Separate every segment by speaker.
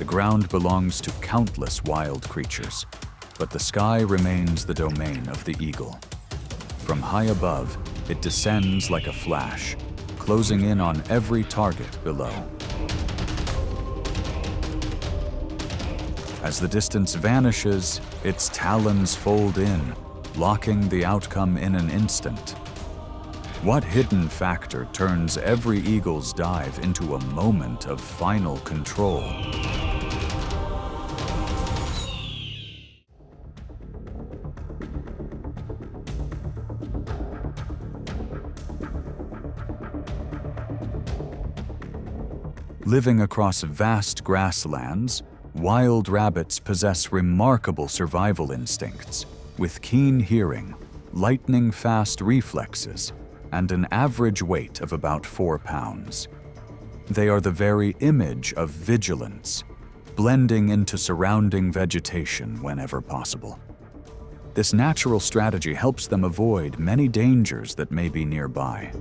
Speaker 1: The ground belongs to countless wild creatures, but the sky remains the domain of the eagle. From high above, it descends like a flash, closing in on every target below. As the distance vanishes, its talons fold in, locking the outcome in an instant. What hidden factor turns every eagle's dive into a moment of final control? Living across vast grasslands, wild rabbits possess remarkable survival instincts, with keen hearing, lightning-fast reflexes, and an average weight of about 4 pounds. They are the very image of vigilance, blending into surrounding vegetation whenever possible. This natural strategy helps them avoid many dangers that may be nearby.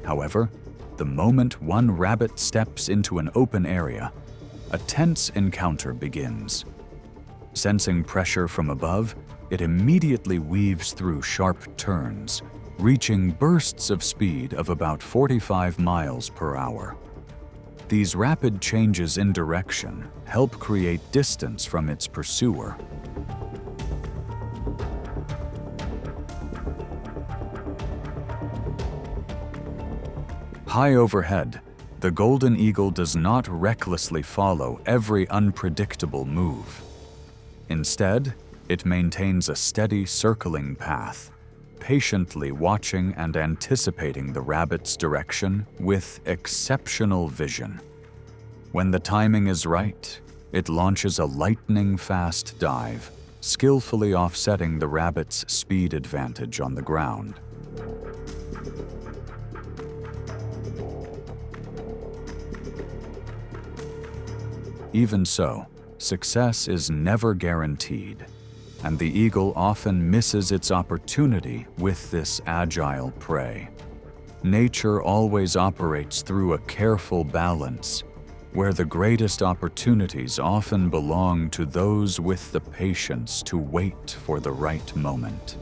Speaker 1: However, the moment one rabbit steps into an open area, a tense encounter begins. Sensing pressure from above, it immediately weaves through sharp turns, reaching bursts of speed of about 45 miles per hour. These rapid changes in direction help create distance from its pursuer. High overhead, the golden eagle does not recklessly follow every unpredictable move. Instead, it maintains a steady circling path, patiently watching and anticipating the rabbit's direction with exceptional vision. When the timing is right, it launches a lightning-fast dive, skillfully offsetting the rabbit's speed advantage on the ground. Even so, success is never guaranteed, and the eagle often misses its opportunity with this agile prey. Nature always operates through a careful balance, where the greatest opportunities often belong to those with the patience to wait for the right moment.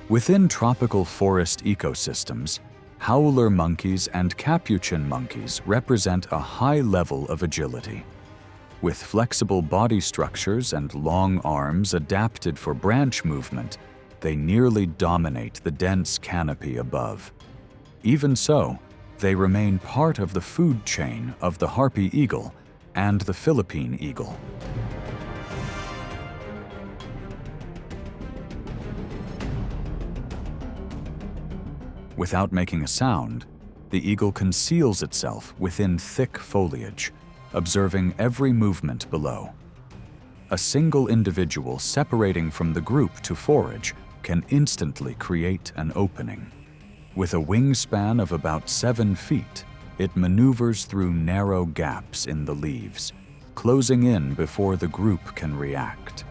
Speaker 1: Within tropical forest ecosystems, howler monkeys and capuchin monkeys represent a high level of agility. With flexible body structures and long arms adapted for branch movement, they nearly dominate the dense canopy above. Even so, they remain part of the food chain of the harpy eagle and the Philippine eagle. Without making a sound, the eagle conceals itself within thick foliage, observing every movement below. A single individual separating from the group to forage can instantly create an opening. With a wingspan of about 7 feet, it maneuvers through narrow gaps in the leaves, closing in before the group can react.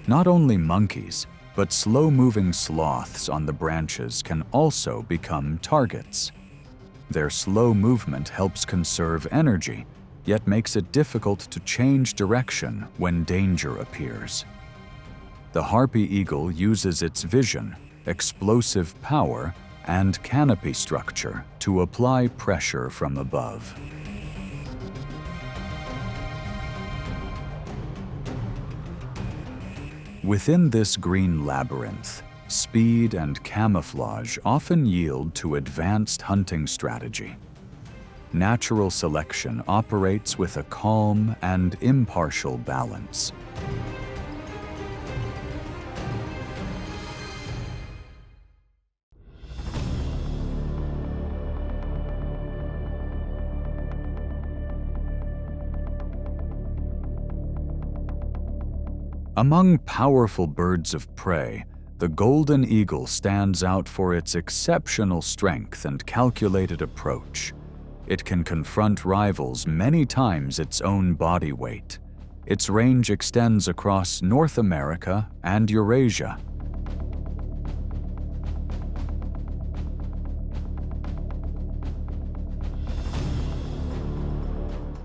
Speaker 1: Not only monkeys, but slow-moving sloths on the branches can also become targets. Their slow movement helps conserve energy, yet makes it difficult to change direction when danger appears. The harpy eagle uses its vision, explosive power, and canopy structure to apply pressure from above. Within this green labyrinth, speed and camouflage often yield to advanced hunting strategy. Natural selection operates with a calm and impartial balance. Among powerful birds of prey, the golden eagle stands out for its exceptional strength and calculated approach. It can confront rivals many times its own body weight. Its range extends across North America and Eurasia.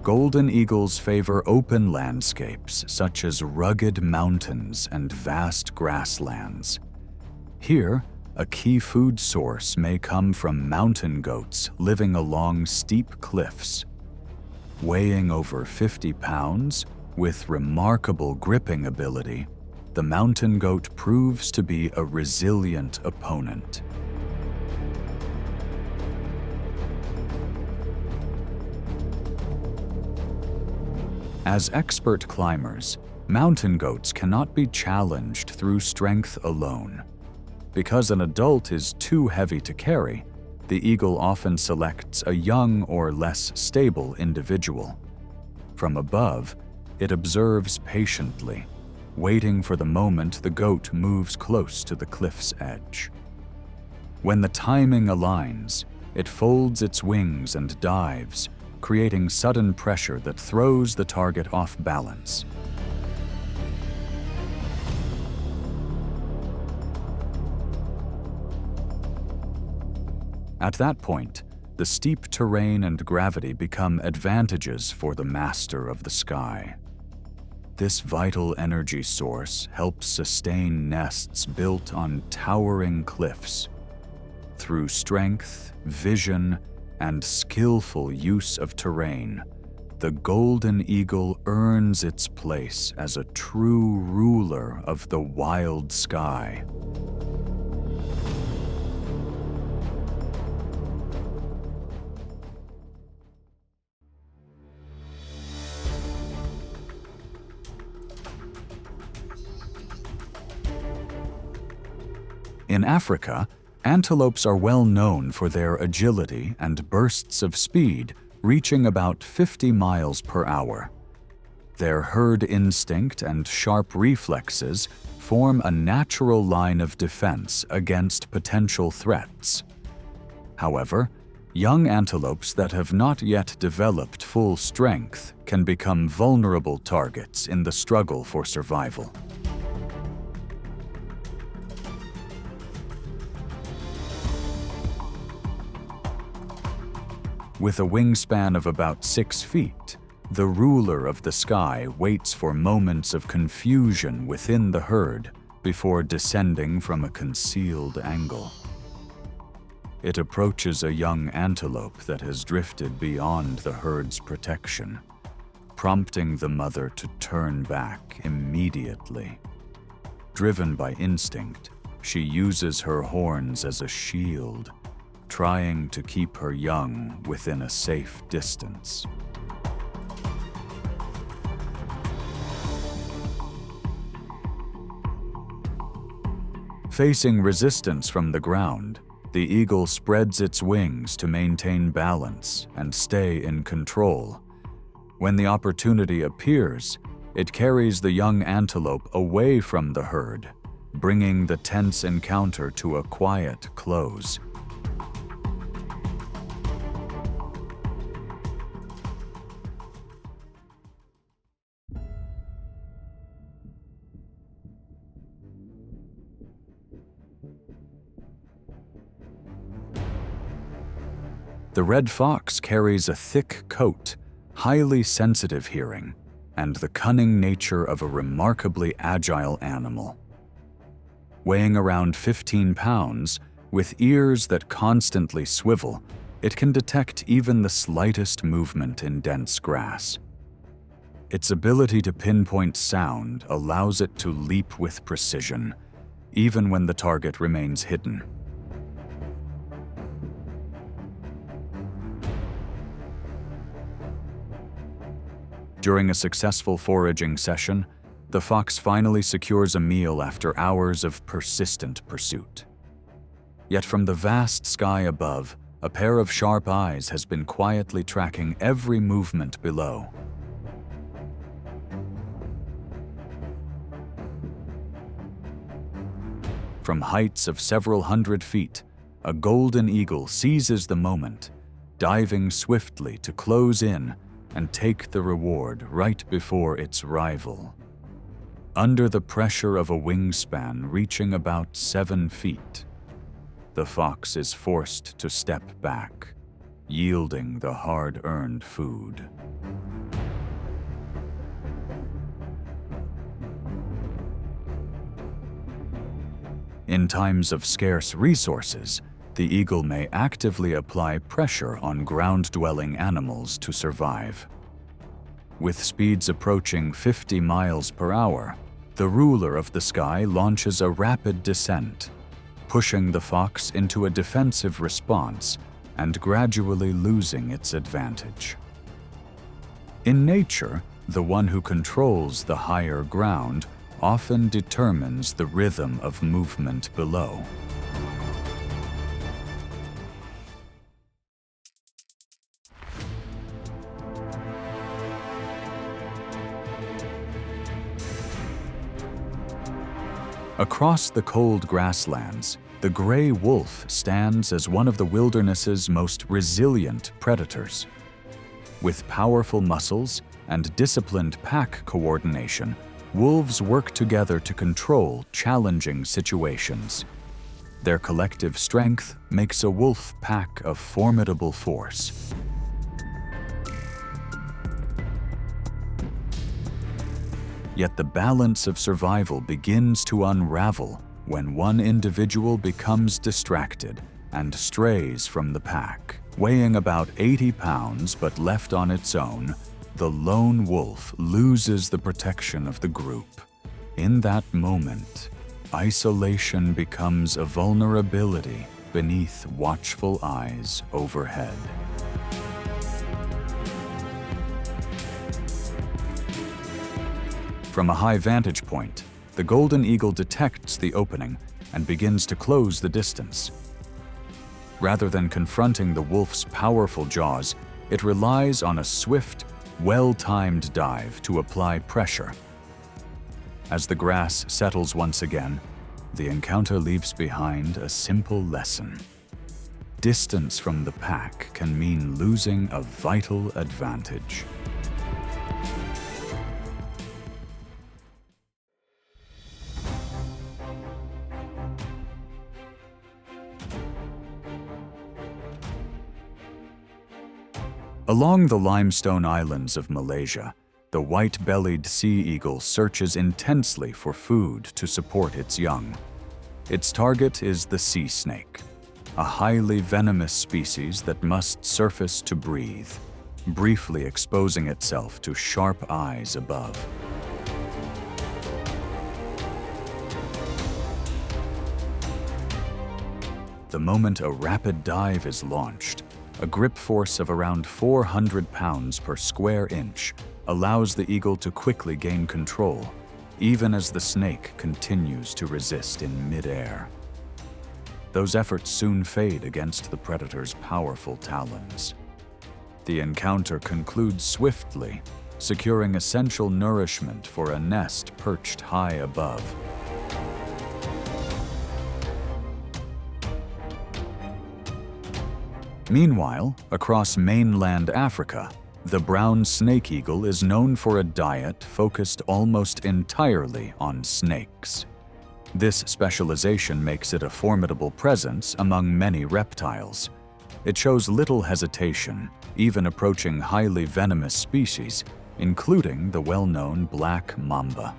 Speaker 1: Golden eagles favor open landscapes such as rugged mountains and vast grasslands. Here, a key food source may come from mountain goats living along steep cliffs. Weighing over 50 pounds, with remarkable gripping ability, the mountain goat proves to be a resilient opponent. As expert climbers, mountain goats cannot be challenged through strength alone. Because an adult is too heavy to carry, the eagle often selects a young or less stable individual. From above, it observes patiently, waiting for the moment the goat moves close to the cliff's edge. When the timing aligns, it folds its wings and dives, creating sudden pressure that throws the target off balance. At that point, the steep terrain and gravity become advantages for the master of the sky. This vital energy source helps sustain nests built on towering cliffs. Through strength, vision, and skillful use of terrain, the golden eagle earns its place as a true ruler of the wild sky. In Africa, antelopes are well known for their agility and bursts of speed reaching about 50 miles per hour. Their herd instinct and sharp reflexes form a natural line of defense against potential threats. However, young antelopes that have not yet developed full strength can become vulnerable targets in the struggle for survival. With a wingspan of about 6 feet, the ruler of the sky waits for moments of confusion within the herd before descending from a concealed angle. It approaches a young antelope that has drifted beyond the herd's protection, prompting the mother to turn back immediately. Driven by instinct, she uses her horns as a shield, trying to keep her young within a safe distance. Facing resistance from the ground, the eagle spreads its wings to maintain balance and stay in control. When the opportunity appears, it carries the young antelope away from the herd, bringing the tense encounter to a quiet close. The red fox carries a thick coat, highly sensitive hearing, and the cunning nature of a remarkably agile animal. Weighing around 15 pounds, with ears that constantly swivel, it can detect even the slightest movement in dense grass. Its ability to pinpoint sound allows it to leap with precision, even when the target remains hidden. During a successful foraging session, the fox finally secures a meal after hours of persistent pursuit. Yet from the vast sky above, a pair of sharp eyes has been quietly tracking every movement below. From heights of several hundred feet, a golden eagle seizes the moment, diving swiftly to close in and take the reward right before its rival. Under the pressure of a wingspan reaching about 7 feet, the fox is forced to step back, yielding the hard-earned food. In times of scarce resources, the eagle may actively apply pressure on ground-dwelling animals to survive. With speeds approaching 50 miles per hour, the ruler of the sky launches a rapid descent, pushing the fox into a defensive response and gradually losing its advantage. In nature, the one who controls the higher ground often determines the rhythm of movement below. Across the cold grasslands, the gray wolf stands as one of the wilderness's most resilient predators. With powerful muscles and disciplined pack coordination, wolves work together to control challenging situations. Their collective strength makes a wolf pack a formidable force. Yet the balance of survival begins to unravel when one individual becomes distracted and strays from the pack. Weighing about 80 pounds but left on its own, the lone wolf loses the protection of the group. In that moment, isolation becomes a vulnerability beneath watchful eyes overhead. From a high vantage point, the golden eagle detects the opening and begins to close the distance. Rather than confronting the wolf's powerful jaws, it relies on a swift, well-timed dive to apply pressure. As the grass settles once again, the encounter leaves behind a simple lesson. Distance from the pack can mean losing a vital advantage. Along the limestone islands of Malaysia, the white-bellied sea eagle searches intensely for food to support its young. Its target is the sea snake, a highly venomous species that must surface to breathe, briefly exposing itself to sharp eyes above. The moment a rapid dive is launched, a grip force of around 400 pounds per square inch allows the eagle to quickly gain control, even as the snake continues to resist in midair. Those efforts soon fade against the predator's powerful talons. The encounter concludes swiftly, securing essential nourishment for a nest perched high above. Meanwhile, across mainland Africa, the brown snake eagle is known for a diet focused almost entirely on snakes. This specialization makes it a formidable presence among many reptiles. It shows little hesitation, even approaching highly venomous species, including the well-known black mamba.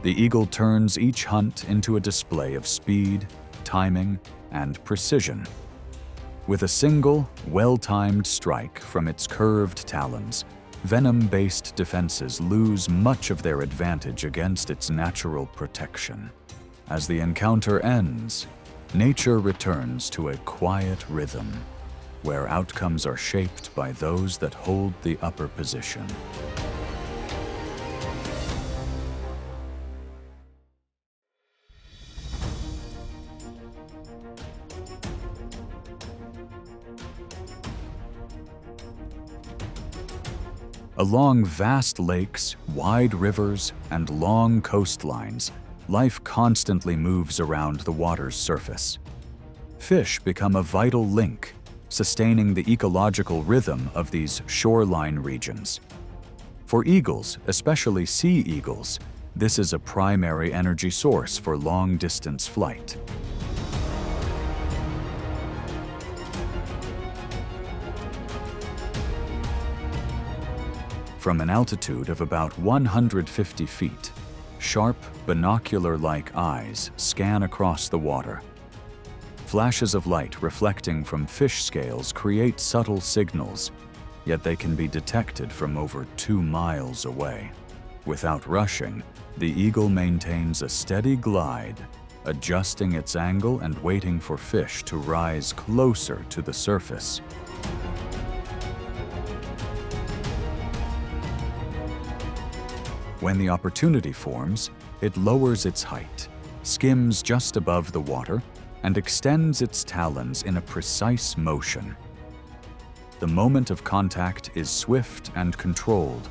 Speaker 1: The eagle turns each hunt into a display of speed, timing, and precision. With a single, well-timed strike from its curved talons, venom-based defenses lose much of their advantage against its natural protection. As the encounter ends, nature returns to a quiet rhythm, where outcomes are shaped by those that hold the upper position. Along vast lakes, wide rivers, and long coastlines, life constantly moves around the water's surface. Fish become a vital link, sustaining the ecological rhythm of these shoreline regions. For eagles, especially sea eagles, this is a primary energy source for long-distance flight. From an altitude of about 150 feet, sharp, binocular-like eyes scan across the water. Flashes of light reflecting from fish scales create subtle signals, yet they can be detected from over 2 miles away. Without rushing, the eagle maintains a steady glide, adjusting its angle and waiting for fish to rise closer to the surface. When the opportunity forms, it lowers its height, skims just above the water, and extends its talons in a precise motion. The moment of contact is swift and controlled,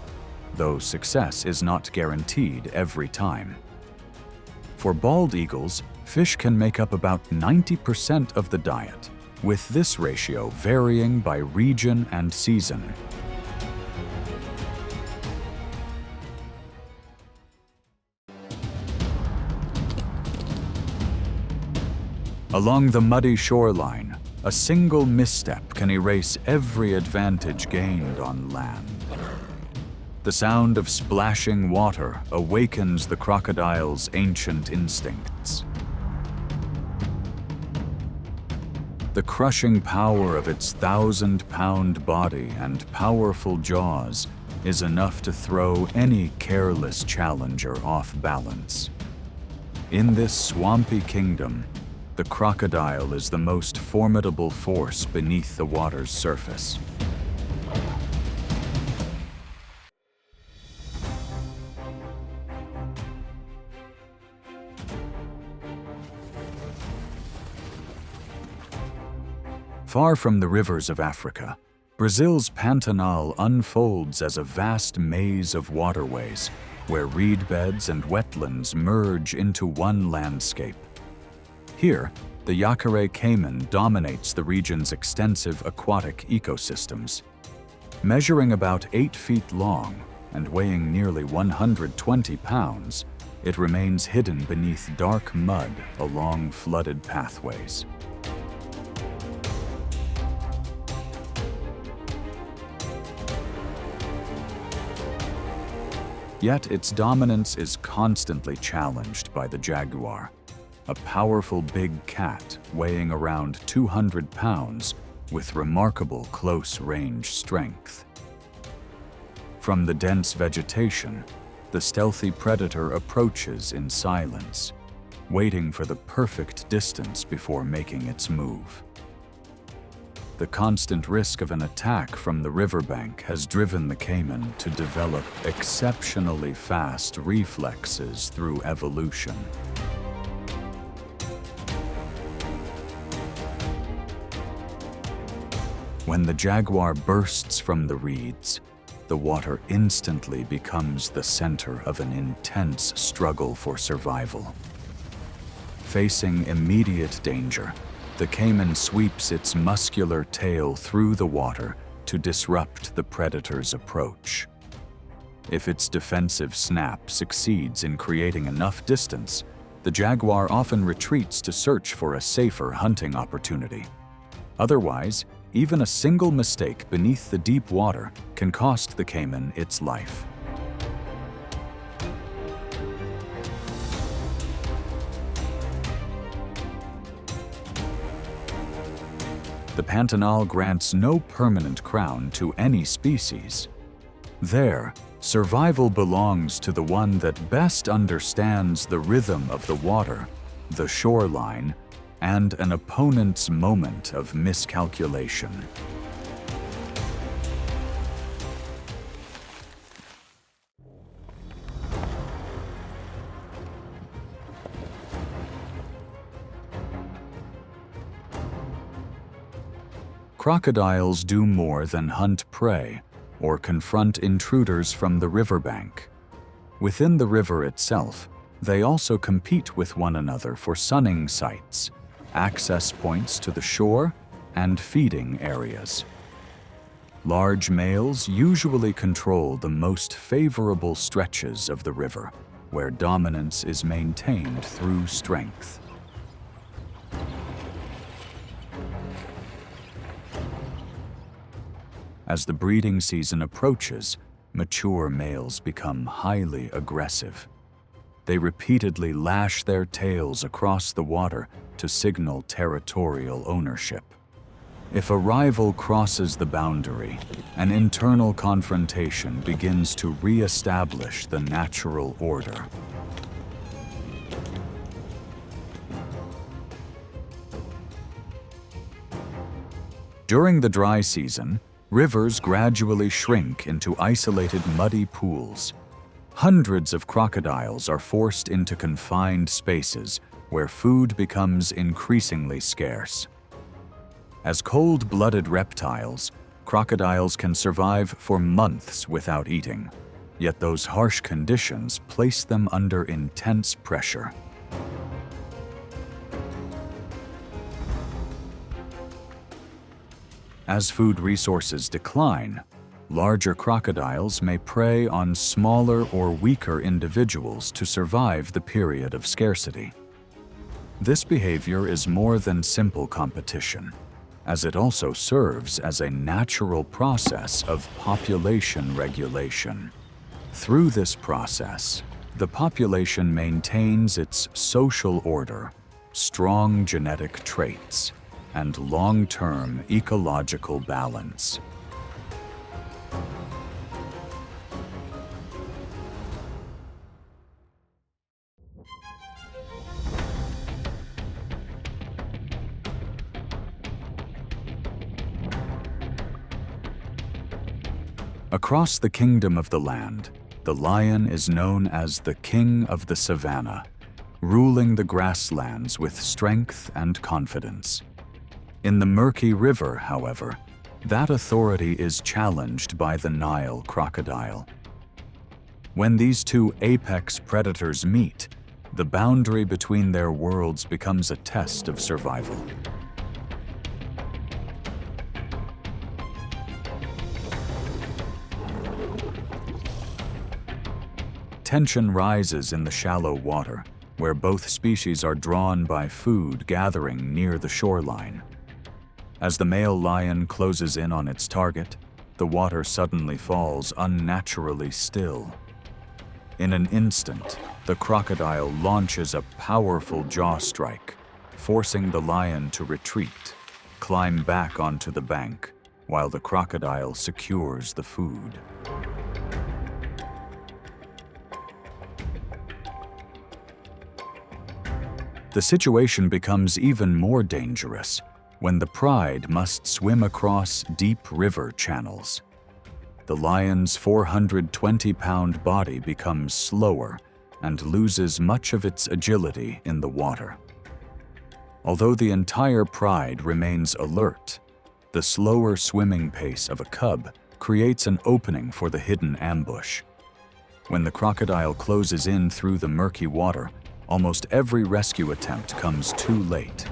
Speaker 1: though success is not guaranteed every time. For bald eagles, fish can make up about 90% of the diet, with this ratio varying by region and season. Along the muddy shoreline, a single misstep can erase every advantage gained on land. The sound of splashing water awakens the crocodile's ancient instincts. The crushing power of its 1,000-pound body and powerful jaws is enough to throw any careless challenger off balance. In this swampy kingdom, the crocodile is the most formidable force beneath the water's surface. Far from the rivers of Africa, Brazil's Pantanal unfolds as a vast maze of waterways where reed beds and wetlands merge into one landscape. Here, the Yacaré caiman dominates the region's extensive aquatic ecosystems. Measuring about 8 feet long and weighing nearly 120 pounds, it remains hidden beneath dark mud along flooded pathways. Yet its dominance is constantly challenged by the jaguar, a powerful big cat weighing around 200 pounds with remarkable close-range strength. From the dense vegetation, the stealthy predator approaches in silence, waiting for the perfect distance before making its move. The constant risk of an attack from the riverbank has driven the caiman to develop exceptionally fast reflexes through evolution. When the jaguar bursts from the reeds, the water instantly becomes the center of an intense struggle for survival. Facing immediate danger, the caiman sweeps its muscular tail through the water to disrupt the predator's approach. If its defensive snap succeeds in creating enough distance, the jaguar often retreats to search for a safer hunting opportunity. Otherwise, even a single mistake beneath the deep water can cost the caiman its life. The Pantanal grants no permanent crown to any species. There, survival belongs to the one that best understands the rhythm of the water, the shoreline, and an opponent's moment of miscalculation. Crocodiles do more than hunt prey. or confront intruders from the riverbank. Within the river itself, they also compete with one another for sunning sites, access points to the shore, and feeding areas. Large males usually control the most favorable stretches of the river, where dominance is maintained through strength. As the breeding season approaches, mature males become highly aggressive. They repeatedly lash their tails across the water to signal territorial ownership. If a rival crosses the boundary, an internal confrontation begins to re-establish the natural order. During the dry season, rivers gradually shrink into isolated muddy pools. Hundreds of crocodiles are forced into confined spaces where food becomes increasingly scarce. As cold-blooded reptiles, crocodiles can survive for months without eating, yet those harsh conditions place them under intense pressure. As food resources decline, larger crocodiles may prey on smaller or weaker individuals to survive the period of scarcity. This behavior is more than simple competition, as it also serves as a natural process of population regulation. Through this process, the population maintains its social order, strong genetic traits, and long-term ecological balance. Across the kingdom of the land, the lion is known as the king of the savanna, ruling the grasslands with strength and confidence. In the murky river, however, that authority is challenged by the Nile crocodile. When these two apex predators meet, the boundary between their worlds becomes a test of survival. Tension rises in the shallow water, where both species are drawn by food gathering near the shoreline. As the male lion closes in on its target, the water suddenly falls unnaturally still. In an instant, the crocodile launches a powerful jaw strike, forcing the lion to retreat, climb back onto the bank, while the crocodile secures the food. The situation becomes even more dangerous when the pride must swim across deep river channels. The lion's 420-pound body becomes slower and loses much of its agility in the water. Although the entire pride remains alert, the slower swimming pace of a cub creates an opening for the hidden ambush. When the crocodile closes in through the murky water, almost every rescue attempt comes too late.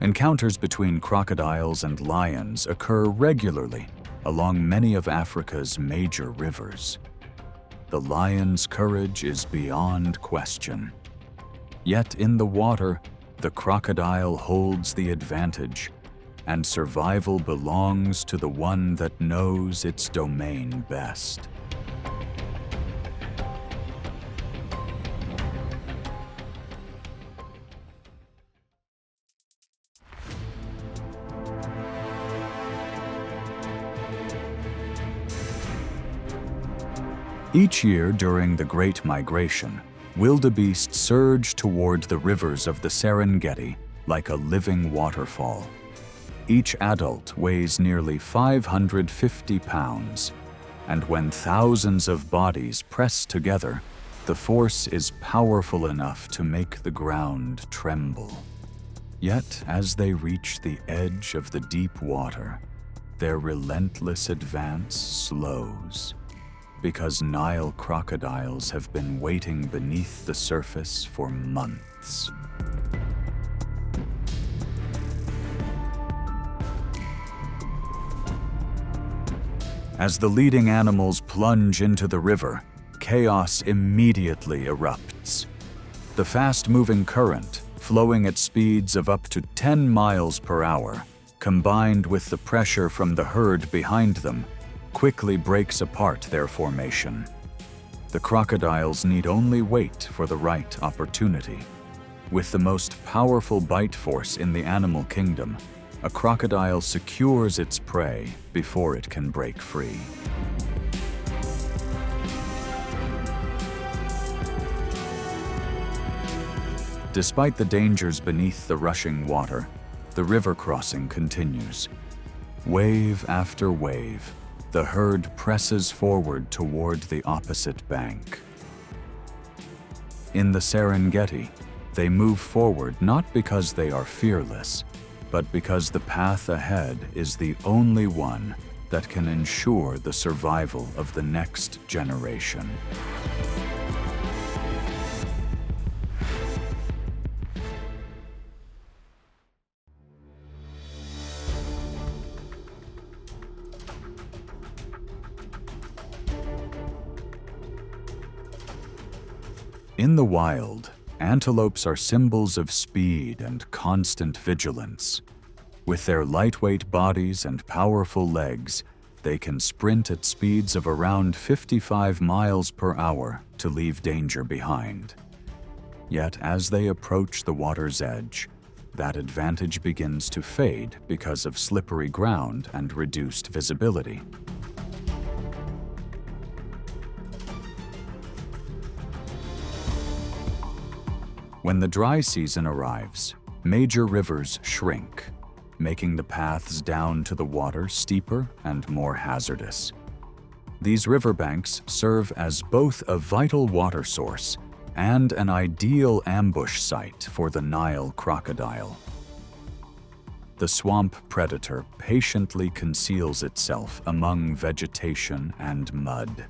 Speaker 1: Encounters between crocodiles and lions occur regularly along many of Africa's major rivers. The lion's courage is beyond question. Yet in the water, the crocodile holds the advantage, and survival belongs to the one that knows its domain best. Each year during the Great Migration, wildebeest surge toward the rivers of the Serengeti like a living waterfall. Each adult weighs nearly 550 pounds, and when thousands of bodies press together, the force is powerful enough to make the ground tremble. Yet, as they reach the edge of the deep water, their relentless advance slows, because Nile crocodiles have been waiting beneath the surface for months. As the leading animals plunge into the river, chaos immediately erupts. The fast-moving current, flowing at speeds of up to 10 miles per hour, combined with the pressure from the herd behind them, quickly breaks apart their formation. The crocodiles need only wait for the right opportunity. With the most powerful bite force in the animal kingdom, a crocodile secures its prey before it can break free. Despite the dangers beneath the rushing water, the river crossing continues. Wave after wave, the herd presses forward toward the opposite bank. In the Serengeti, they move forward not because they are fearless, but because the path ahead is the only one that can ensure the survival of the next generation. In the wild, antelopes are symbols of speed and constant vigilance. With their lightweight bodies and powerful legs, they can sprint at speeds of around 55 miles per hour to leave danger behind. Yet as they approach the water's edge, that advantage begins to fade because of slippery ground and reduced visibility. When the dry season arrives, major rivers shrink, making the paths down to the water steeper and more hazardous. These riverbanks serve as both a vital water source and an ideal ambush site for the Nile crocodile. The swamp predator patiently conceals itself among vegetation and mud,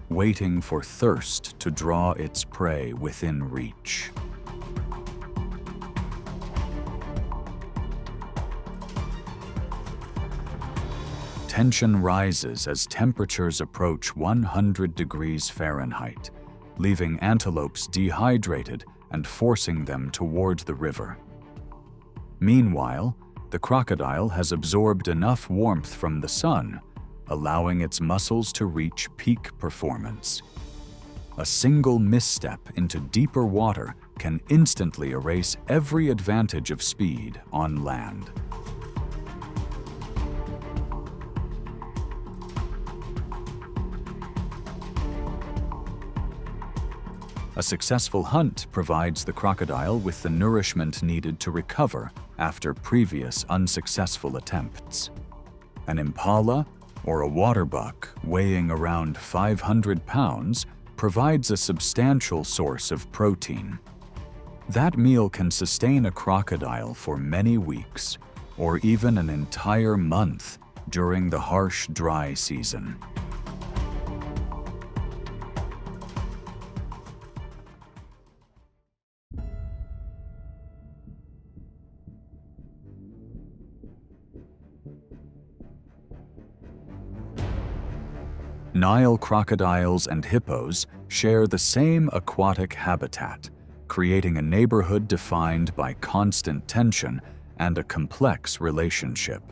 Speaker 1: waiting for thirst to draw its prey within reach. Tension rises as temperatures approach 100 degrees Fahrenheit, leaving antelopes dehydrated and forcing them toward the river. Meanwhile, the crocodile has absorbed enough warmth from the sun, allowing its muscles to reach peak performance. A single misstep into deeper water can instantly erase every advantage of speed on land. A successful hunt provides the crocodile with the nourishment needed to recover after previous unsuccessful attempts. An impala or a waterbuck weighing around 500 pounds provides a substantial source of protein. That meal can sustain a crocodile for many weeks or even an entire month during the harsh dry season. Nile crocodiles and hippos share the same aquatic habitat, creating a neighborhood defined by constant tension and a complex relationship.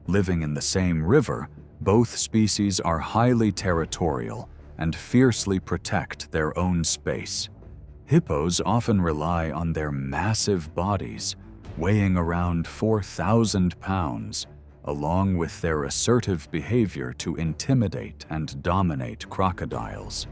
Speaker 1: Living in the same river, both species are highly territorial and fiercely protect their own space. Hippos often rely on their massive bodies, weighing around 4,000 pounds, along with their assertive behavior to intimidate and dominate crocodiles.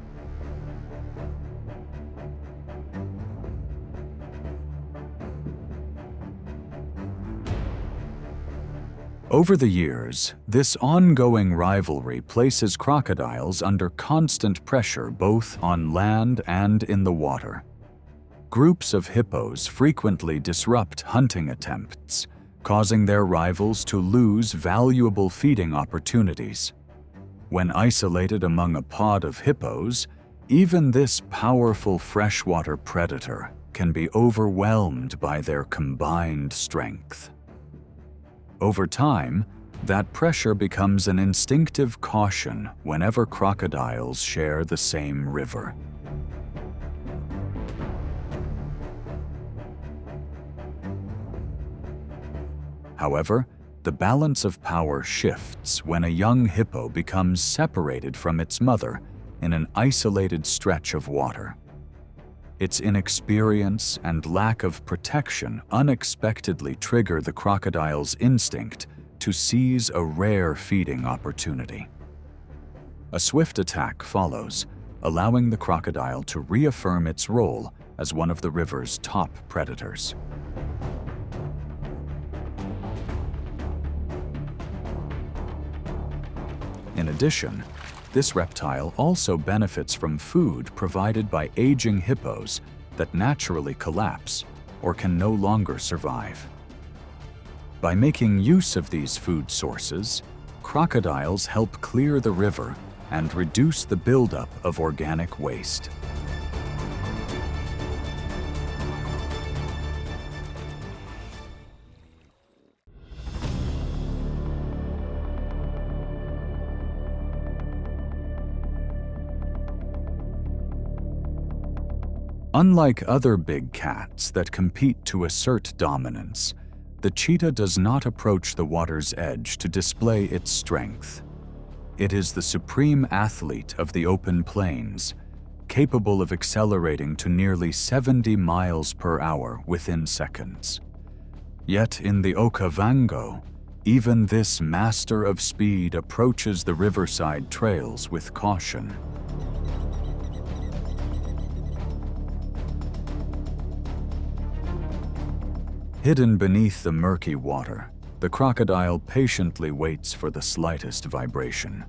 Speaker 1: Over the years, this ongoing rivalry places crocodiles under constant pressure both on land and in the water. Groups of hippos frequently disrupt hunting attempts, causing their rivals to lose valuable feeding opportunities. When isolated among a pod of hippos, even this powerful freshwater predator can be overwhelmed by their combined strength. Over time, that pressure becomes an instinctive caution whenever crocodiles share the same river. However, the balance of power shifts when a young hippo becomes separated from its mother in an isolated stretch of water. Its inexperience and lack of protection unexpectedly trigger the crocodile's instinct to seize a rare feeding opportunity. A swift attack follows, allowing the crocodile to reaffirm its role as one of the river's top predators. In addition, this reptile also benefits from food provided by aging hippos that naturally collapse or can no longer survive. By making use of these food sources, crocodiles help clear the river and reduce the buildup of organic waste. Unlike other big cats that compete to assert dominance, the cheetah does not approach the water's edge to display its strength. It is the supreme athlete of the open plains, capable of accelerating to nearly 70 miles per hour within seconds. Yet in the Okavango, even this master of speed approaches the riverside trails with caution. Hidden beneath the murky water, the crocodile patiently waits for the slightest vibration.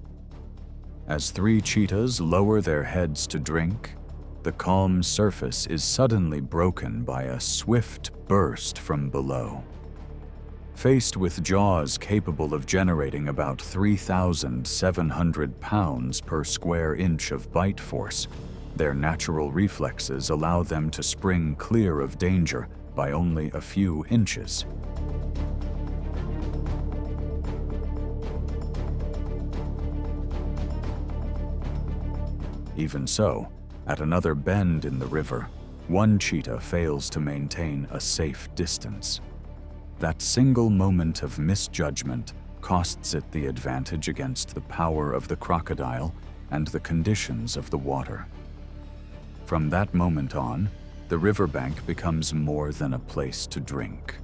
Speaker 1: As three cheetahs lower their heads to drink, the calm surface is suddenly broken by a swift burst from below. Faced with jaws capable of generating about 3,700 pounds per square inch of bite force, their natural reflexes allow them to spring clear of danger by only a few inches. Even so, at another bend in the river, one cheetah fails to maintain a safe distance. That single moment of misjudgment costs it the advantage against the power of the crocodile and the conditions of the water. From that moment on, the riverbank becomes more than a place to drink,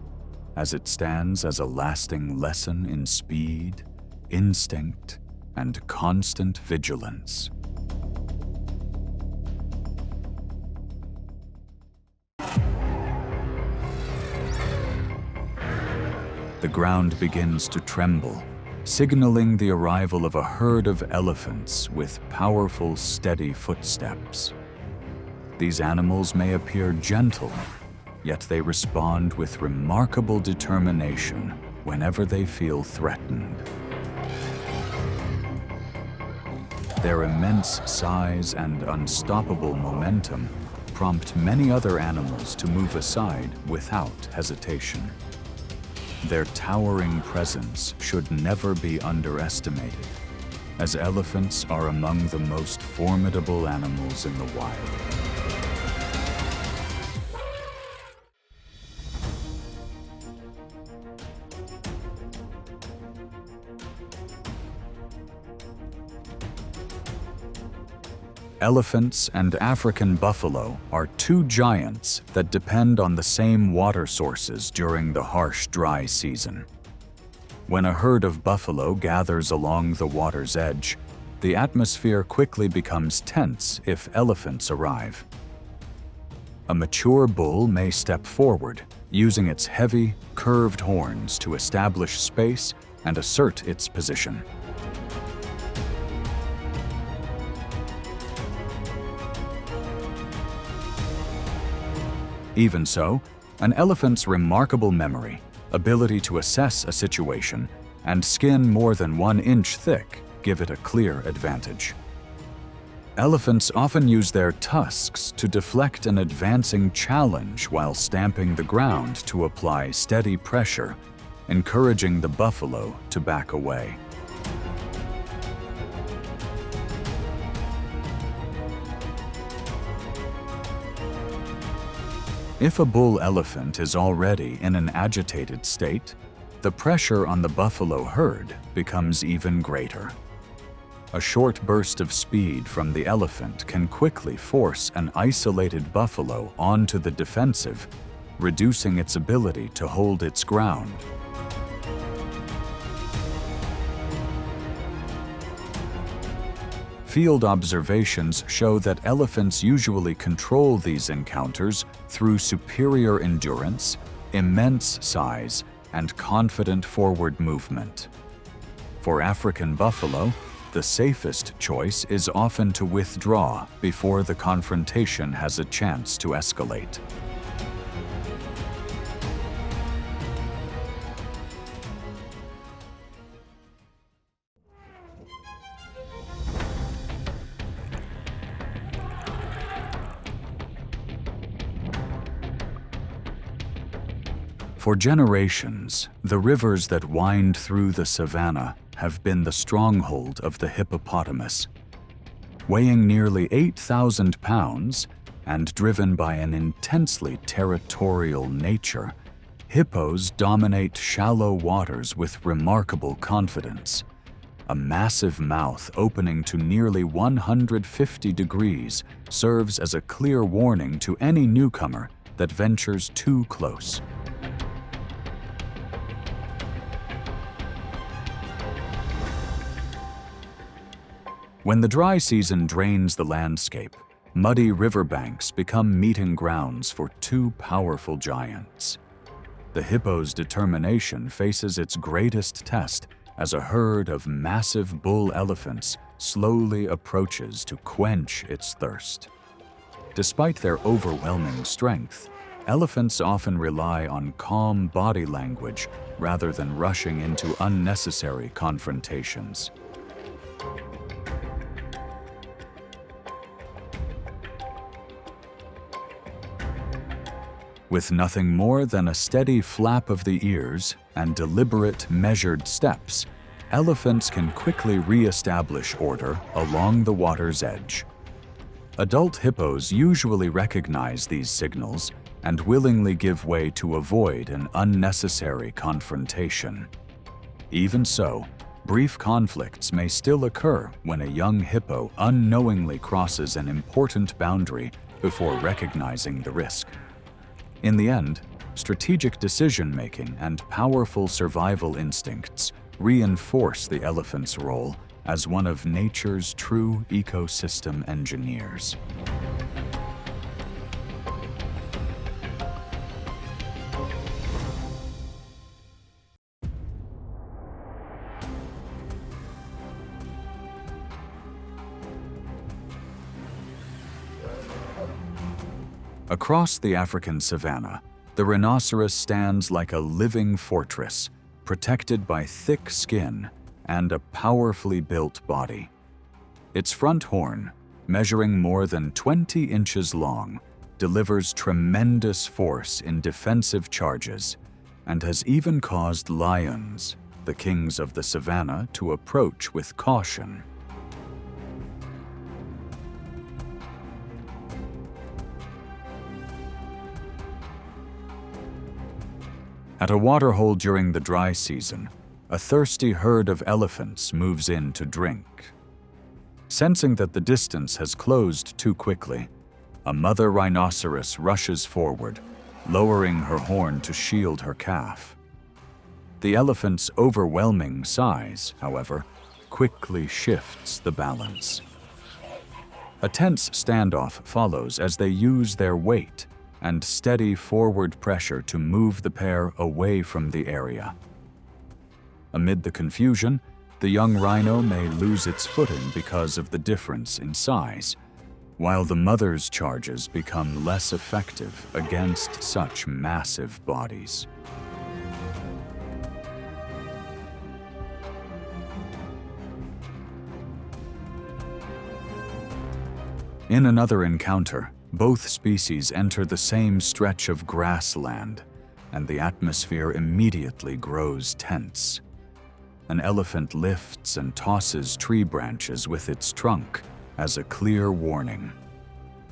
Speaker 1: as it stands as a lasting lesson in speed, instinct, and constant vigilance. The ground begins to tremble, signaling the arrival of a herd of elephants with powerful, steady footsteps. These animals may appear gentle, yet they respond with remarkable determination whenever they feel threatened. Their immense size and unstoppable momentum prompt many other animals to move aside without hesitation. Their towering presence should never be underestimated, as elephants are among the most formidable animals in the wild. Elephants and African buffalo are two giants that depend on the same water sources during the harsh, dry season. When a herd of buffalo gathers along the water's edge, the atmosphere quickly becomes tense if elephants arrive. A mature bull may step forward, using its heavy, curved horns to establish space and assert its position. Even so, an elephant's remarkable memory, ability to assess a situation, and skin more than 1 inch thick give it a clear advantage. Elephants often use their tusks to deflect an advancing challenge while stamping the ground to apply steady pressure, encouraging the buffalo to back away. If a bull elephant is already in an agitated state, the pressure on the buffalo herd becomes even greater. A short burst of speed from the elephant can quickly force an isolated buffalo onto the defensive, reducing its ability to hold its ground. Field observations show that elephants usually control these encounters through superior endurance, immense size, and confident forward movement. For African buffalo, the safest choice is often to withdraw before the confrontation has a chance to escalate. For generations, the rivers that wind through the savanna have been the stronghold of the hippopotamus. Weighing nearly 8,000 pounds and driven by an intensely territorial nature, hippos dominate shallow waters with remarkable confidence. A massive mouth opening to nearly 150 degrees serves as a clear warning to any newcomer that ventures too close. When the dry season drains the landscape, muddy riverbanks become meeting grounds for two powerful giants. The hippo's determination faces its greatest test as a herd of massive bull elephants slowly approaches to quench its thirst. Despite their overwhelming strength, elephants often rely on calm body language rather than rushing into unnecessary confrontations. With nothing more than a steady flap of the ears and deliberate, measured steps, elephants can quickly re-establish order along the water's edge. Adult hippos usually recognize these signals and willingly give way to avoid an unnecessary confrontation. Even so, brief conflicts may still occur when a young hippo unknowingly crosses an important boundary before recognizing the risk. In the end, strategic decision-making and powerful survival instincts reinforce the elephant's role as one of nature's true ecosystem engineers. Across the African savanna, the rhinoceros stands like a living fortress, protected by thick skin and a powerfully built body. Its front horn, measuring more than 20 inches long, delivers tremendous force in defensive charges and has even caused lions, the kings of the savanna, to approach with caution. At a waterhole during the dry season, a thirsty herd of elephants moves in to drink. Sensing that the distance has closed too quickly, a mother rhinoceros rushes forward, lowering her horn to shield her calf. The elephant's overwhelming size, however, quickly shifts the balance. A tense standoff follows as they use their weight and steady forward pressure to move the pair away from the area. Amid the confusion, the young rhino may lose its footing because of the difference in size. while the mother's charges become less effective against such massive bodies. In another encounter, both species enter the same stretch of grassland, and the atmosphere immediately grows tense. An elephant lifts and tosses tree branches with its trunk as a clear warning.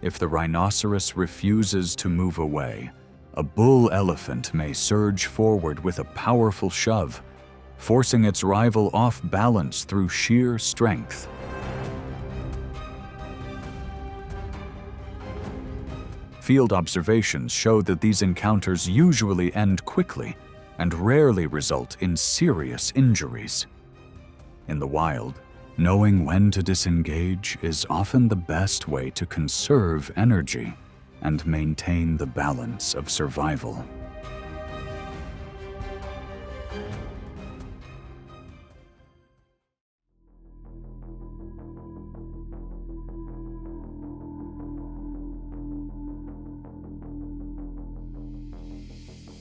Speaker 1: If the rhinoceros refuses to move away, a bull elephant may surge forward with a powerful shove, forcing its rival off balance through sheer strength. Field observations show that these encounters usually end quickly and rarely result in serious injuries. In the wild, knowing when to disengage is often the best way to conserve energy and maintain the balance of survival.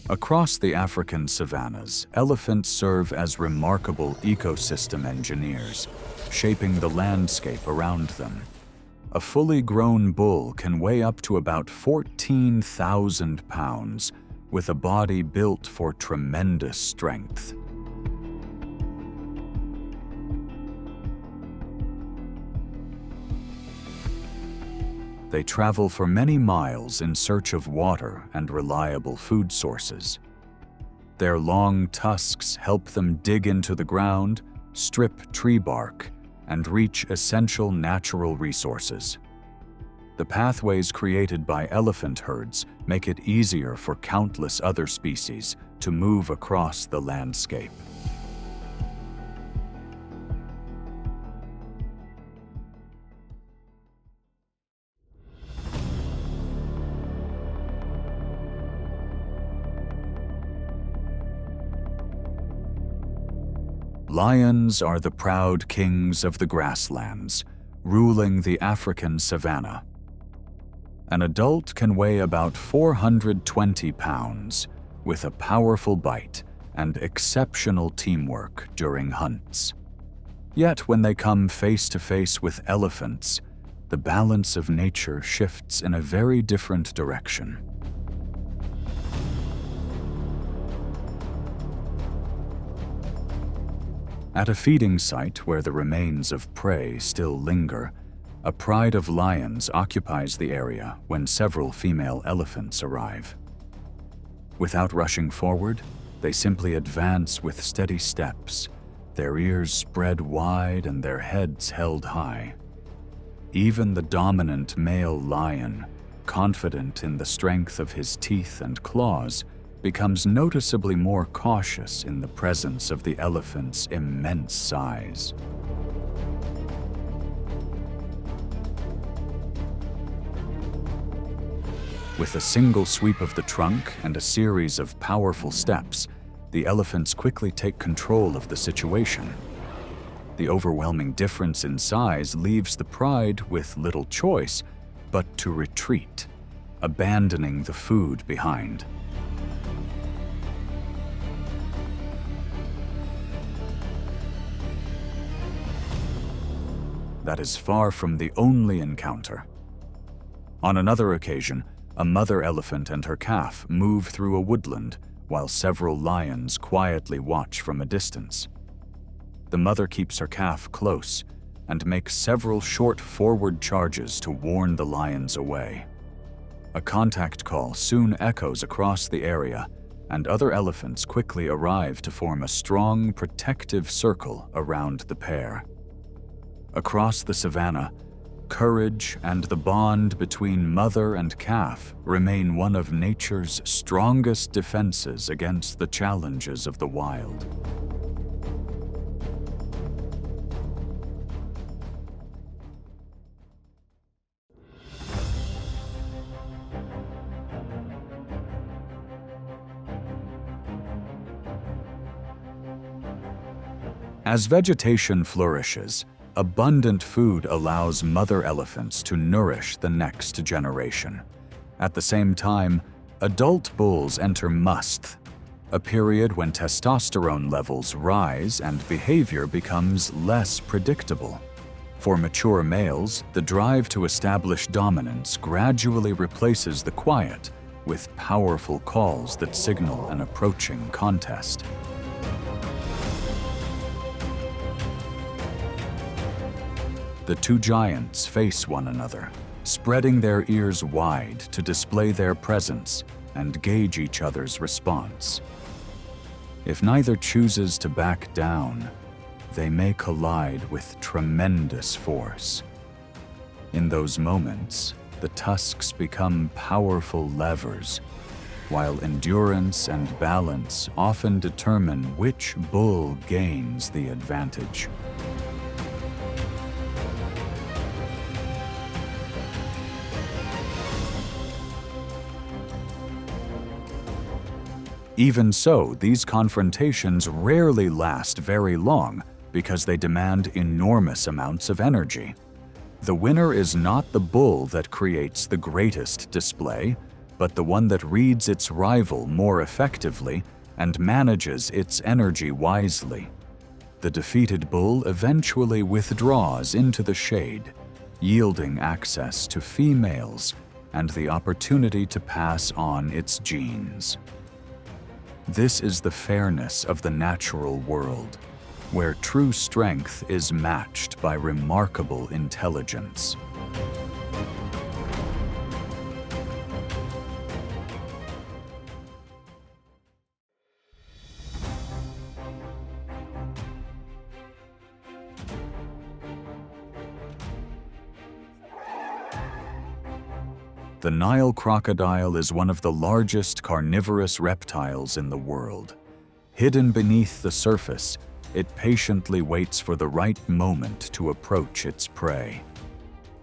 Speaker 1: Across the African savannas, elephants serve as remarkable ecosystem engineers, shaping the landscape around them. A fully grown bull can weigh up to about 14,000 pounds, with a body built for tremendous strength. They travel for many miles in search of water and reliable food sources. Their long tusks help them dig into the ground, strip tree bark, and reach essential natural resources. The pathways created by elephant herds make it easier for countless other species to move across the landscape. Lions are the proud kings of the grasslands, ruling the African savanna. An adult can weigh about 420 pounds, with a powerful bite and exceptional teamwork during hunts. Yet when they come face to face with elephants, the balance of nature shifts in a very different direction. At a feeding site where the remains of prey still linger, a pride of lions occupies the area when several female elephants arrive. Without rushing forward, they simply advance with steady steps, their ears spread wide and their heads held high. Even the dominant male lion, confident in the strength of his teeth and claws, becomes noticeably more cautious in the presence of the elephant's immense size. With a single sweep of the trunk and a series of powerful steps, the elephants quickly take control of the situation. The overwhelming difference in size leaves the pride with little choice but to retreat, abandoning the food behind. That is far from the only encounter. On another occasion, a mother elephant and her calf move through a woodland while several lions quietly watch from a distance. The mother keeps her calf close and makes several short forward charges to warn the lions away. A contact call soon echoes across the area, and other elephants quickly arrive to form a strong, protective circle around the pair. Across the savanna, courage and the bond between mother and calf remain one of nature's strongest defenses against the challenges of the wild. As vegetation flourishes, Abundant food allows mother elephants to nourish the next generation. At the same time, adult bulls enter musth, a period when testosterone levels rise and behavior becomes less predictable. For mature males, the drive to establish dominance gradually replaces the quiet with powerful calls that signal an approaching contest. The two giants face one another, spreading their ears wide to display their presence and gauge each other's response. If neither chooses to back down, they may collide with tremendous force. In those moments, the tusks become powerful levers, while endurance and balance often determine which bull gains the advantage. Even so, these confrontations rarely last very long because they demand enormous amounts of energy. The winner is not the bull that creates the greatest display, but the one that reads its rival more effectively and manages its energy wisely. The defeated bull eventually withdraws into the shade, yielding access to females and the opportunity to pass on its genes. This is the fairness of the natural world, where true strength is matched by remarkable intelligence. The Nile crocodile is one of the largest carnivorous reptiles in the world. Hidden beneath the surface, it patiently waits for the right moment to approach its prey.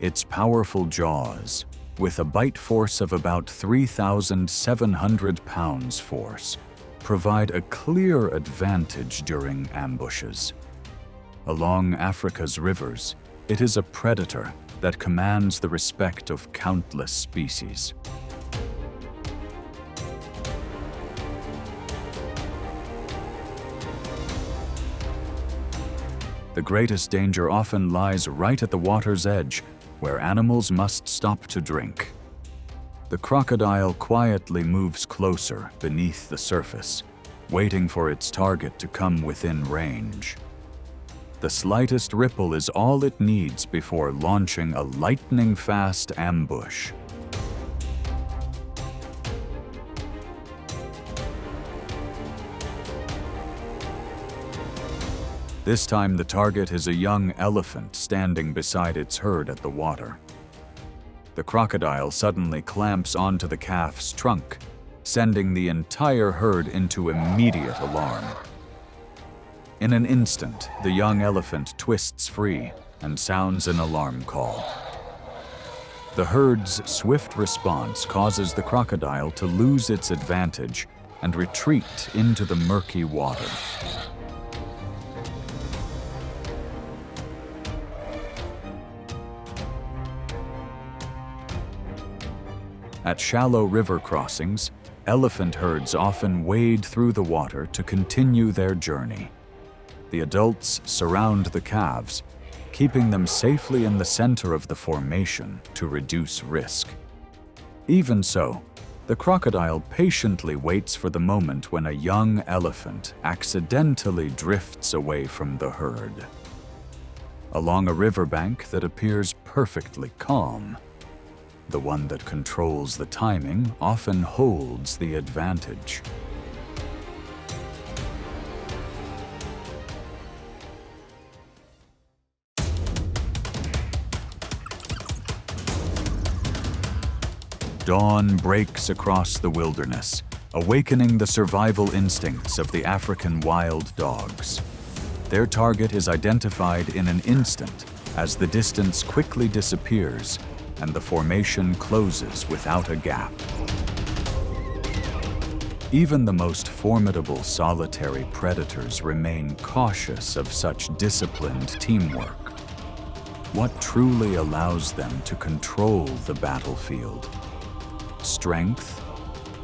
Speaker 1: Its powerful jaws, with a bite force of about 3,700 pounds force, provide a clear advantage during ambushes. Along Africa's rivers, it is a predator that commands the respect of countless species. The greatest danger often lies right at the water's edge, where animals must stop to drink. The crocodile quietly moves closer beneath the surface, waiting for its target to come within range. The slightest ripple is all it needs before launching a lightning-fast ambush. This time the target is a young elephant standing beside its herd at the water. The crocodile suddenly clamps onto the calf's trunk, sending the entire herd into immediate alarm. In an instant, the young elephant twists free and sounds an alarm call. The herd's swift response causes the crocodile to lose its advantage and retreat into the murky water. At shallow river crossings, elephant herds often wade through the water to continue their journey. The adults surround the calves, keeping them safely in the center of the formation to reduce risk. Even so, the crocodile patiently waits for the moment when a young elephant accidentally drifts away from the herd. Along a riverbank that appears perfectly calm, the one that controls the timing often holds the advantage. Dawn breaks across the wilderness, awakening the survival instincts of the African wild dogs. Their target is identified in an instant as the distance quickly disappears and the formation closes without a gap. Even the most formidable solitary predators remain cautious of such disciplined teamwork. what truly allows them to control the battlefield? Strength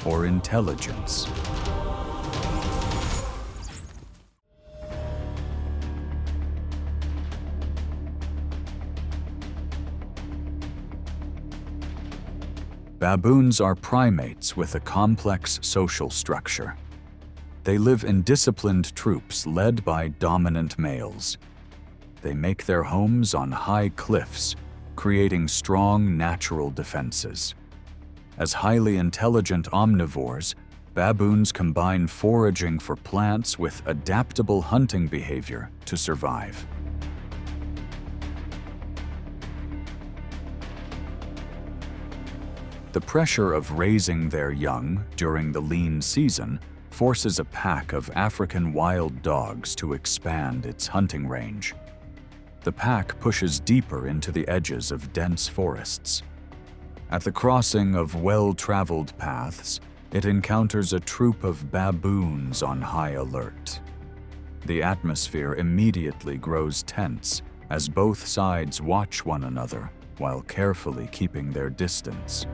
Speaker 1: or intelligence? Baboons are primates with a complex social structure. They live in disciplined troops led by dominant males. They make their homes on high cliffs, creating strong natural defenses. As highly intelligent omnivores, baboons combine foraging for plants with adaptable hunting behavior to survive. The pressure of raising their young during the lean season forces a pack of African wild dogs to expand its hunting range. The pack pushes deeper into the edges of dense forests. At the crossing of well-traveled paths, it encounters a troop of baboons on high alert. The atmosphere immediately grows tense as both sides watch one another while carefully keeping their distance.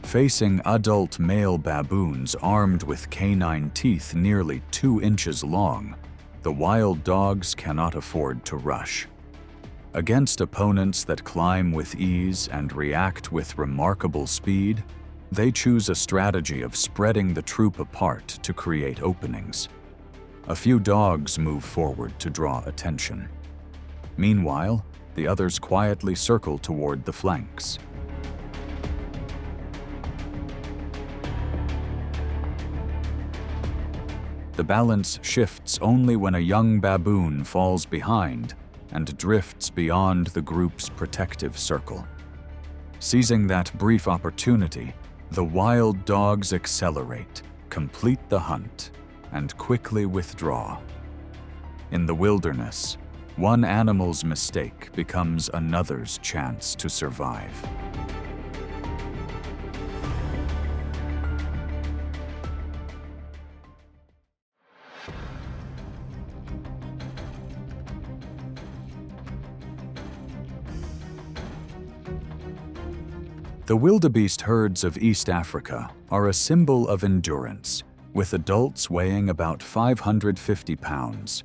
Speaker 1: Facing adult male baboons armed with canine teeth nearly 2 inches long, the wild dogs cannot afford to rush. Against opponents that climb with ease and react with remarkable speed, they choose a strategy of spreading the troop apart to create openings. A few dogs move forward to draw attention. Meanwhile, the others quietly circle toward the flanks. The balance shifts only when a young baboon falls behind and drifts beyond the group's protective circle. Seizing that brief opportunity, the wild dogs accelerate, complete the hunt, and quickly withdraw. In the wilderness, one animal's mistake becomes another's chance to survive. The wildebeest herds of East Africa are a symbol of endurance, with adults weighing about 550 pounds.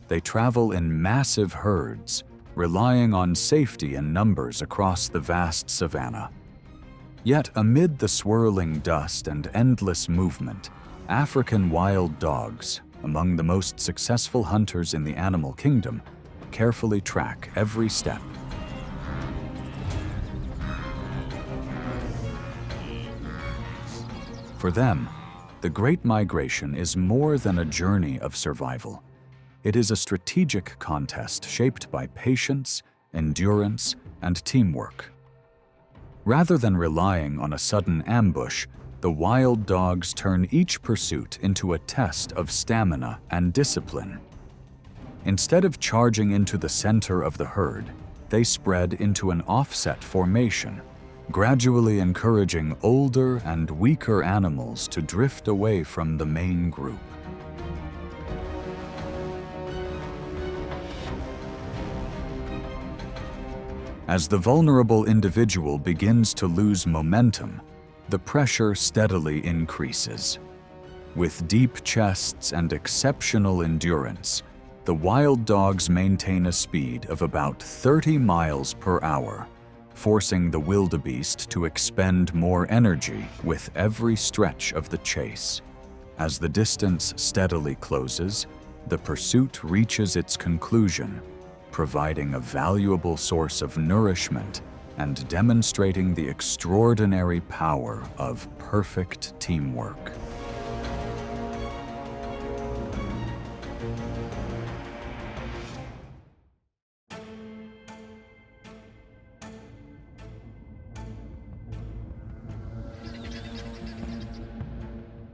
Speaker 1: They travel in massive herds, relying on safety in numbers across the vast savanna. Yet amid the swirling dust and endless movement, African wild dogs, among the most successful hunters in the animal kingdom, carefully track every step. For them, the Great Migration is more than a journey of survival. It is a strategic contest shaped by patience, endurance, and teamwork. Rather than relying on a sudden ambush, the wild dogs turn each pursuit into a test of stamina and discipline. Instead of charging into the center of the herd, they spread into an offset formation, gradually encouraging older and weaker animals to drift away from the main group. As the vulnerable individual begins to lose momentum, the pressure steadily increases. With deep chests and exceptional endurance, the wild dogs maintain a speed of about 30 miles per hour, forcing the wildebeest to expend more energy with every stretch of the chase. As the distance steadily closes, the pursuit reaches its conclusion, providing a valuable source of nourishment and demonstrating the extraordinary power of perfect teamwork.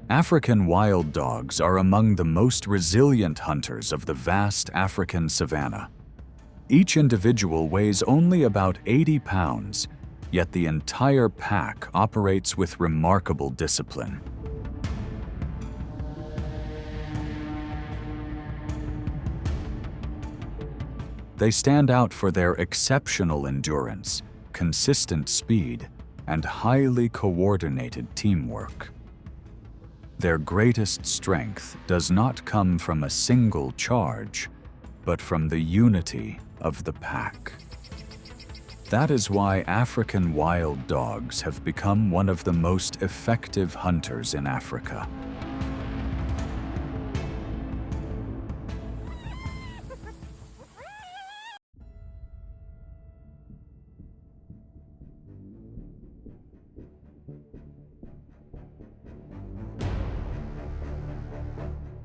Speaker 1: African wild dogs are among the most resilient hunters of the vast African savanna. Each individual weighs only about 80 pounds, yet the entire pack operates with remarkable discipline. They stand out for their exceptional endurance, consistent speed, and highly coordinated teamwork. Their greatest strength does not come from a single charge, but from the unity of the pack. That is why African wild dogs have become one of the most effective hunters in Africa.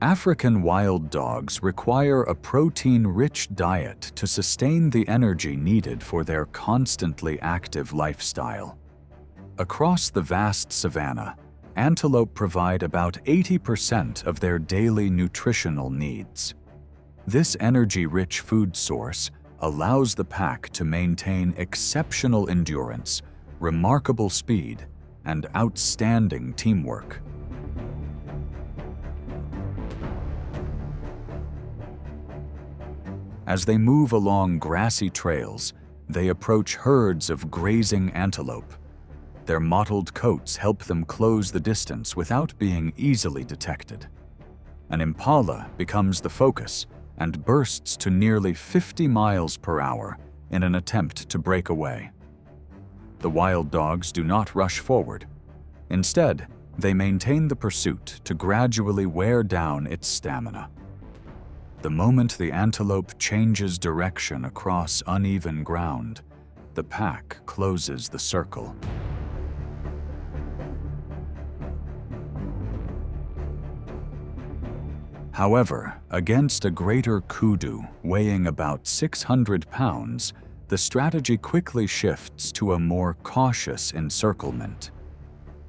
Speaker 1: African wild dogs require a protein-rich diet to sustain the energy needed for their constantly active lifestyle. Across the vast savanna, antelope provide about 80% of their daily nutritional needs. This energy-rich food source allows the pack to maintain exceptional endurance, remarkable speed, and outstanding teamwork. As they move along grassy trails, they approach herds of grazing antelope. Their mottled coats help them close the distance without being easily detected. An impala becomes the focus and bursts to nearly 50 miles per hour in an attempt to break away. The wild dogs do not rush forward. Instead, they maintain the pursuit to gradually wear down its stamina. The moment the antelope changes direction across uneven ground, the pack closes the circle. However, against a greater kudu weighing about 600 pounds, the strategy quickly shifts to a more cautious encirclement.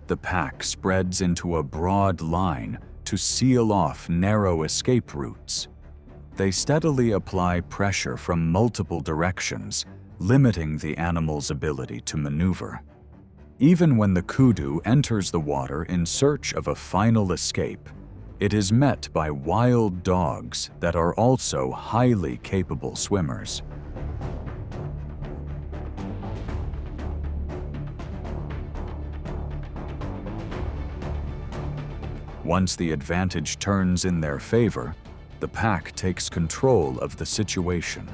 Speaker 1: The pack spreads into a broad line to seal off narrow escape routes. They steadily apply pressure from multiple directions, limiting the animal's ability to maneuver. Even when the kudu enters the water in search of a final escape, it is met by wild dogs that are also highly capable swimmers. Once the advantage turns in their favor, the pack takes control of the situation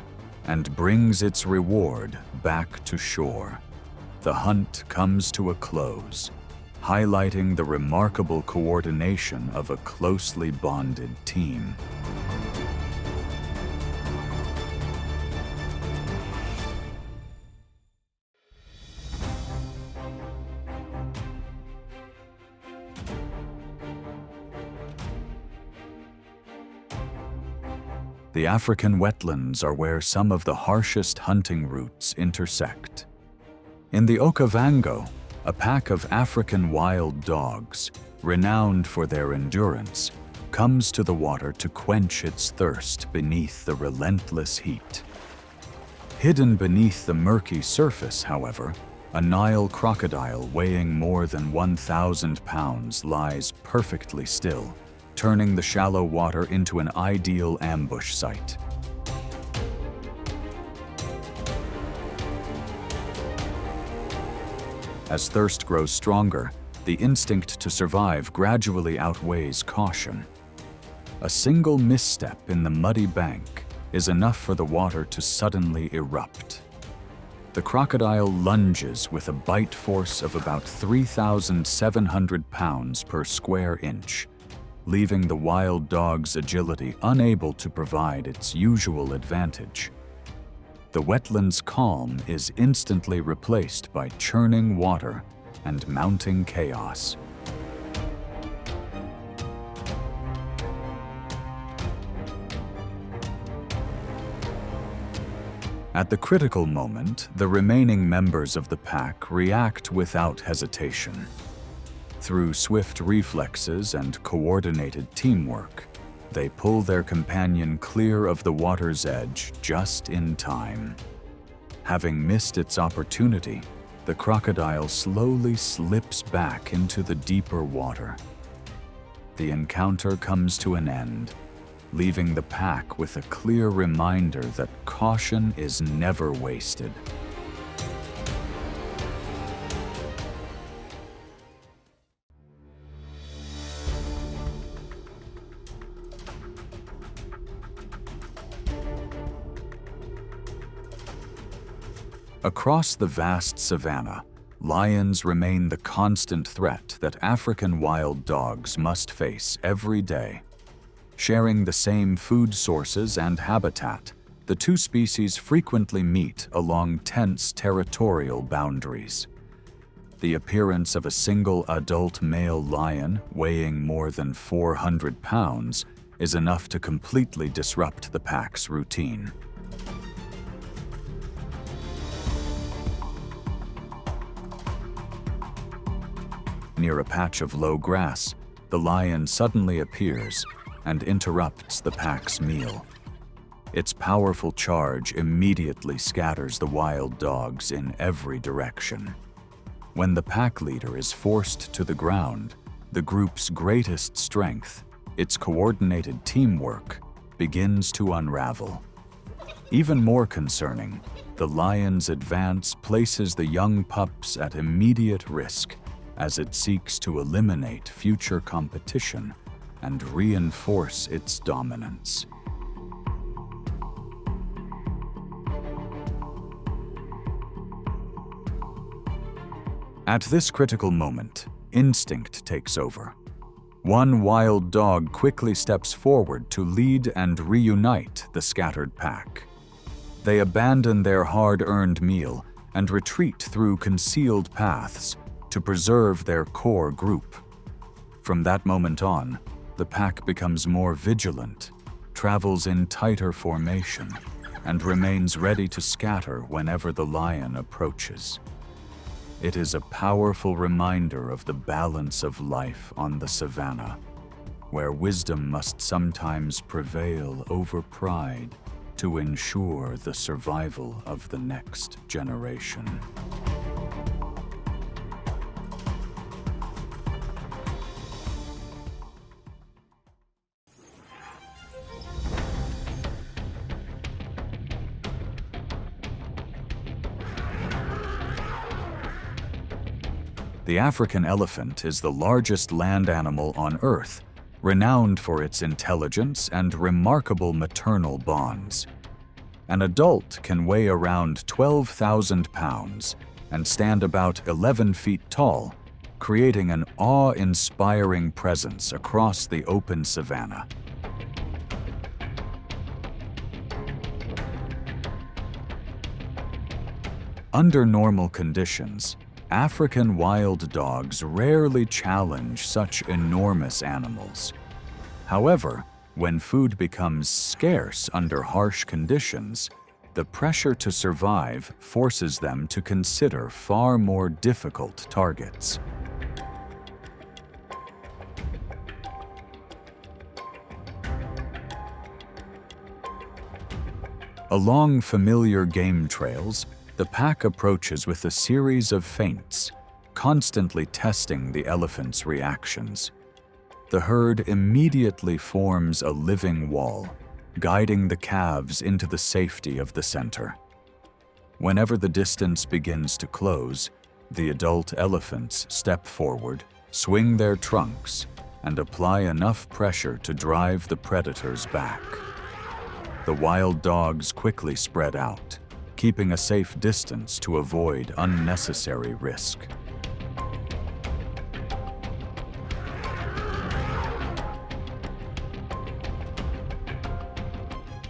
Speaker 1: and brings its reward back to shore. The hunt comes to a close, highlighting the remarkable coordination of a closely bonded team. The African wetlands are where some of the harshest hunting routes intersect. In the Okavango, a pack of African wild dogs, renowned for their endurance, comes to the water to quench its thirst beneath the relentless heat. Hidden beneath the murky surface, however, a Nile crocodile weighing more than 1,000 pounds lies perfectly still, turning the shallow water into an ideal ambush site. As thirst grows stronger, the instinct to survive gradually outweighs caution. A single misstep in the muddy bank is enough for the water to suddenly erupt. The crocodile lunges with a bite force of about 3,700 pounds per square inch, leaving the wild dog's agility unable to provide its usual advantage. The wetland's calm is instantly replaced by churning water and mounting chaos. At the critical moment, the remaining members of the pack react without hesitation. Through swift reflexes and coordinated teamwork, they pull their companion clear of the water's edge just in time. Having missed its opportunity, the crocodile slowly slips back into the deeper water. The encounter comes to an end, leaving the pack with a clear reminder that caution is never wasted. Across the vast savanna, lions remain the constant threat that African wild dogs must face every day. Sharing the same food sources and habitat, the two species frequently meet along tense territorial boundaries. The appearance of a single adult male lion weighing more than 400 pounds is enough to completely disrupt the pack's routine. Near a patch of low grass, the lion suddenly appears and interrupts the pack's meal. Its powerful charge immediately scatters the wild dogs in every direction. When the pack leader is forced to the ground, the group's greatest strength, its coordinated teamwork, begins to unravel. Even more concerning, the lion's advance places the young pups at immediate risk as it seeks to eliminate future competition and reinforce its dominance. At this critical moment, instinct takes over. One wild dog quickly steps forward to lead and reunite the scattered pack. They abandon their hard-earned meal and retreat through concealed paths to preserve their core group. From that moment on, the pack becomes more vigilant, travels in tighter formation, and remains ready to scatter whenever the lion approaches. It is a powerful reminder of the balance of life on the savanna, where wisdom must sometimes prevail over pride to ensure the survival of the next generation. The African elephant is the largest land animal on Earth, renowned for its intelligence and remarkable maternal bonds. An adult can weigh around 12,000 pounds and stand about 11 feet tall, creating an awe-inspiring presence across the open savanna. Under normal conditions, African wild dogs rarely challenge such enormous animals. However, when food becomes scarce under harsh conditions, the pressure to survive forces them to consider far more difficult targets. Along familiar game trails, the pack approaches with a series of feints, constantly testing the elephant's reactions. The herd immediately forms a living wall, guiding the calves into the safety of the center. Whenever the distance begins to close, the adult elephants step forward, swing their trunks, and apply enough pressure to drive the predators back. The wild dogs quickly spread out, keeping a safe distance to avoid unnecessary risk.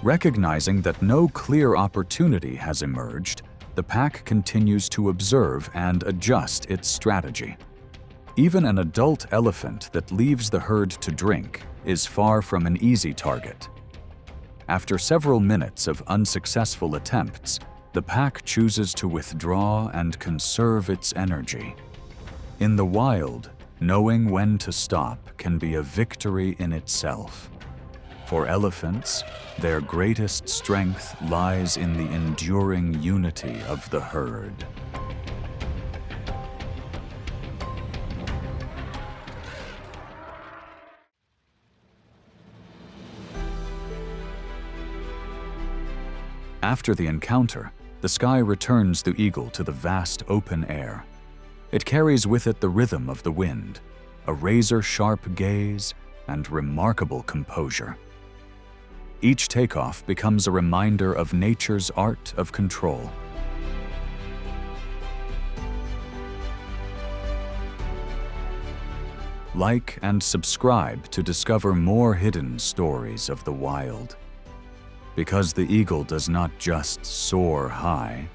Speaker 1: Recognizing that no clear opportunity has emerged, the pack continues to observe and adjust its strategy. Even an adult elephant that leaves the herd to drink is far from an easy target. After several minutes of unsuccessful attempts, the pack chooses to withdraw and conserve its energy. In the wild, knowing when to stop can be a victory in itself. For elephants, their greatest strength lies in the enduring unity of the herd. After the encounter, the sky returns the eagle to the vast open air. It carries with it the rhythm of the wind, a razor-sharp gaze, and remarkable composure. Each takeoff becomes a reminder of nature's art of control. Like and subscribe to discover more hidden stories of the wild. Because the eagle does not just soar high,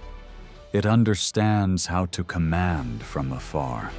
Speaker 1: it understands how to command from afar.